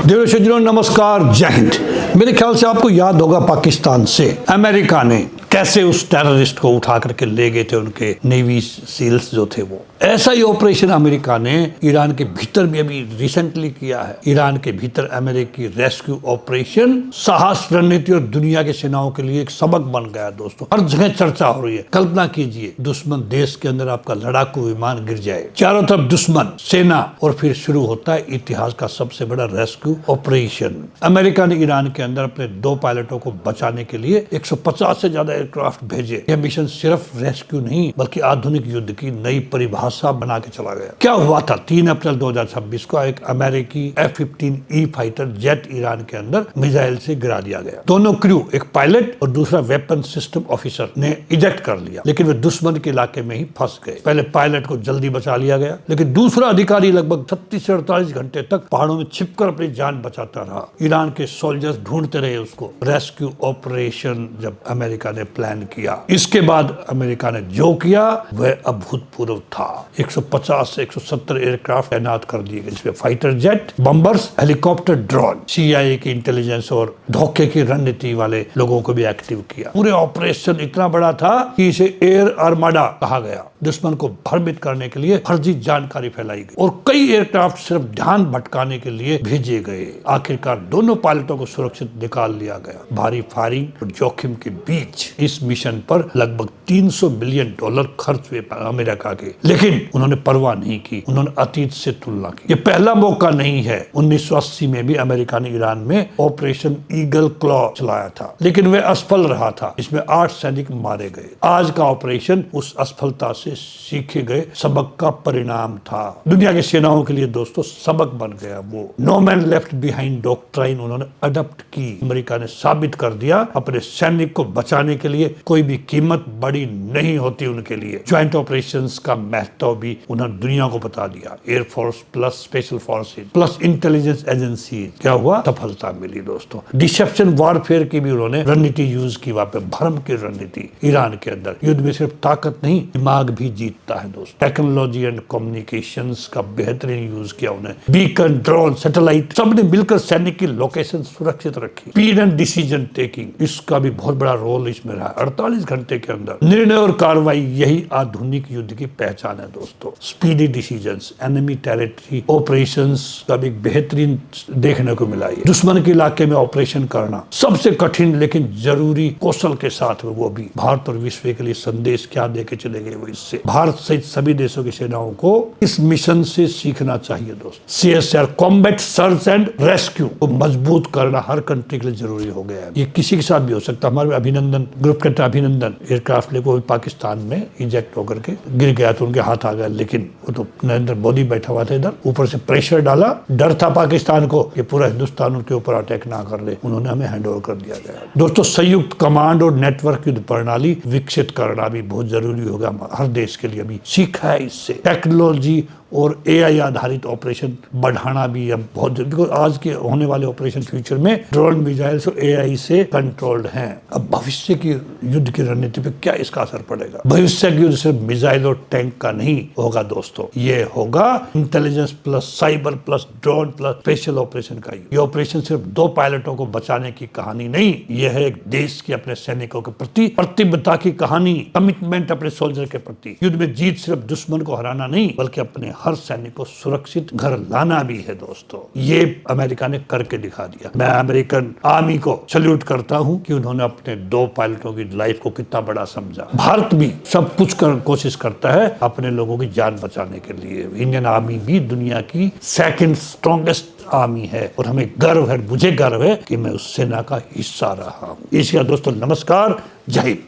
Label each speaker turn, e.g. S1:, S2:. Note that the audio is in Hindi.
S1: देवर सज्जनों नमस्कार, जय हिंद। मेरे ख्याल से आपको याद होगा पाकिस्तान से अमेरिका ने कैसे उस टेररिस्ट को उठा करके ले गए थे, उनके नेवी सील्स जो थे वो। ऐसा ही ऑपरेशन अमेरिका ने ईरान के भीतर भी अभी रिसेंटली किया है। ईरान के भीतर अमेरिकी रेस्क्यू ऑपरेशन साहस, रणनीति और दुनिया की सेनाओं के लिए एक सबक बन गया दोस्तों। हर जगह चर्चा हो रही है। कल्पना कीजिए, दुश्मन देश के अंदर आपका लड़ाकू विमान गिर जाए, चारों तरफ दुश्मन सेना, और फिर शुरू होता है इतिहास का सबसे बड़ा रेस्क्यू ऑपरेशन। अमेरिका ने ईरान के अंदर अपने 2 पायलटों को बचाने के लिए 150 से ज्यादा एयरक्राफ्ट भेजे। यह मिशन सिर्फ रेस्क्यू नहीं बल्कि आधुनिक युद्ध की नई परिभाषा बना के चला गया। क्या हुआ था? 3 अप्रैल 2026 को एक अमेरिकी F-15E फाइटर जेट ईरान के अंदर मिसाइल से गिरा दिया गया। दोनों क्रू, एक पायलट और दूसरा वेपन सिस्टम ऑफिसर, ने इजेक्ट कर लिया, लेकिन वे दुश्मन के इलाके में ही फंस गए। पहले पायलट को जल्दी बचा लिया गया, लेकिन दूसरा अधिकारी लगभग 36 से 48 घंटे तक पहाड़ों में छिपकर अपनी जान बचाता रहा। ईरान के सोल्जर्स ढूंढते रहे उसको। रेस्क्यू ऑपरेशन जब अमेरिका ने प्लान किया, इसके बाद अमेरिका ने जो किया वह अभूतपूर्व था। 150 से 170 एयरक्राफ्ट तैनात कर दिए गए, जिसमें fighter jet, bombers, helicopter, drone. CIA की इंटेलिजेंस और धोखे की रणनीति वाले लोगों को भी एक्टिव किया। पूरे ऑपरेशन इतना बड़ा था कि इसे एयर आर्माडा कहा गया। दुश्मन को भ्रमित करने के लिए फर्जी जानकारी फैलाई गई और कई एयरक्राफ्ट सिर्फ ध्यान भटकाने के लिए भेजे गए। आखिरकार दोनों पायलटों को सुरक्षित निकाल लिया गया। भारी फायरिंग और जोखिम के बीच इस मिशन पर लगभग $300 मिलियन खर्च हुए अमेरिका के, लेकिन उन्होंने परवाह नहीं की। उन्होंने अतीत से तुलना की। यह पहला मौका नहीं है। 1980 में भी अमेरिका ने ईरान में ऑपरेशन ईगल क्लॉ चलाया था, लेकिन वह असफल रहा था। इसमें 8 सैनिक मारे गए। आज का ऑपरेशन उस असफलता से सीखे गए सबक का परिणाम था। दुनिया की सेनाओं के लिए दोस्तों सबक बन गया वो। No man left behind doctrine उन्होंने अडॉप्ट की। अमेरिका ने साबित कर दिया, अपने सैनिक को बचाने के लिए कोई भी कीमत बड़ी नहीं होती उनके लिए। ज्वाइंट ऑपरेशंस का महत्व भी उन्होंने दुनिया को बता दिया। Air force plus special forces plus intelligence agency, क्या हुआ? सफलता मिली दोस्तों। डिसेप्शन वॉरफेयर की भी उन्होंने रणनीति यूज की, वहां पे भ्रम की रणनीति। ईरान के अंदर युद्ध में सिर्फ ताकत नहीं, दिमाग भी जीतता है दोस्तों। टेक्नोलॉजी एंड कम्युनिकेशंस का बेहतरीन यूज किया उन्हें। बीकन, ड्रोन, सैटेलाइट, सबने मिलकर सैनिक की लोकेशन सुरक्षित रखी। स्पीड एंड डिसीजन टेकिंग, इसका भी बहुत बड़ा रोल इसमें रहा। 48 घंटे के अंदर निर्णय और कार्रवाई, यही आधुनिक युद्ध की पहचान है दोस्तों। Speedy decisions, enemy territory operations का भी बेहतरीन देखने को मिला। है दुश्मन के इलाके में ऑपरेशन करना सबसे कठिन लेकिन जरूरी कौशल के साथ, वो भी भारत और विश्व के लिए संदेश क्या देके चले गए वो। इससे भारत सहित सभी देशों की सेनाओं को इस मिशन से सीखना चाहिए दोस्तों। CSR combat search and rescue को मजबूत करना हर कंट्री के लिए जरूरी हो गया है। ये किसी के साथ भी हो सकता है। हमारे अभिनंदन ग्रुप के अभिनंदन एयरक्राफ्ट लेकर पाकिस्तान में इजेक्ट होकर के गिर गया तो उनके हाथ आ गया, लेकिन वो तो नरेंद्र मोदी बैठा हुआ था इधर, ऊपर से प्रेशर डाला। डर था पाकिस्तान को कि पूरा हिंदुस्तान उनके ऊपर अटैक ना कर ले, उन्होंने हमें हैंड ओवर कर दिया गया। दोस्तों, संयुक्त कमांड और नेटवर्क युद्ध प्रणाली विकसित करना भी बहुत जरूरी होगा हर देश के लिए। अभी सीखा है इससे। टेक्नोलॉजी और AI आधारित ऑपरेशन बढ़ाना भी अब बहुत जरूरी, बिकॉज आज के होने वाले ऑपरेशन फ्यूचर में ड्रोन, मिसाइल्स और AI से कंट्रोल्ड हैं। अब भविष्य की युद्ध की रणनीति पे क्या इसका असर पड़ेगा? भविष्य की युद्ध सिर्फ मिसाइल और टैंक का नहीं होगा दोस्तों, ये होगा intelligence plus cyber plus drone plus special operation का। ये ऑपरेशन सिर्फ 2 पायलटों को बचाने की कहानी नहीं, यह है एक देश के अपने सैनिकों के प्रति प्रतिबद्धता की कहानी, कमिटमेंट अपने सोल्जर के प्रति। युद्ध में जीत सिर्फ दुश्मन को हराना नहीं बल्कि अपने हर सैनिक को सुरक्षित घर लाना भी है दोस्तों। ये अमेरिका ने करके दिखा दिया। मैं अमेरिकन आर्मी को सल्यूट करता हूं कि उन्होंने अपने 2 पायलटों की लाइफ को कितना बड़ा समझा। भारत भी सब कुछ कोशिश करता है अपने लोगों की जान बचाने के लिए। इंडियन आर्मी भी दुनिया की 2nd स्ट्रॉन्गेस्ट आर्मी है और हमें गर्व है, मुझे गर्व है कि मैं उस सेना का हिस्सा रहा हूं। इसका दोस्तों नमस्कार, जय हिंद।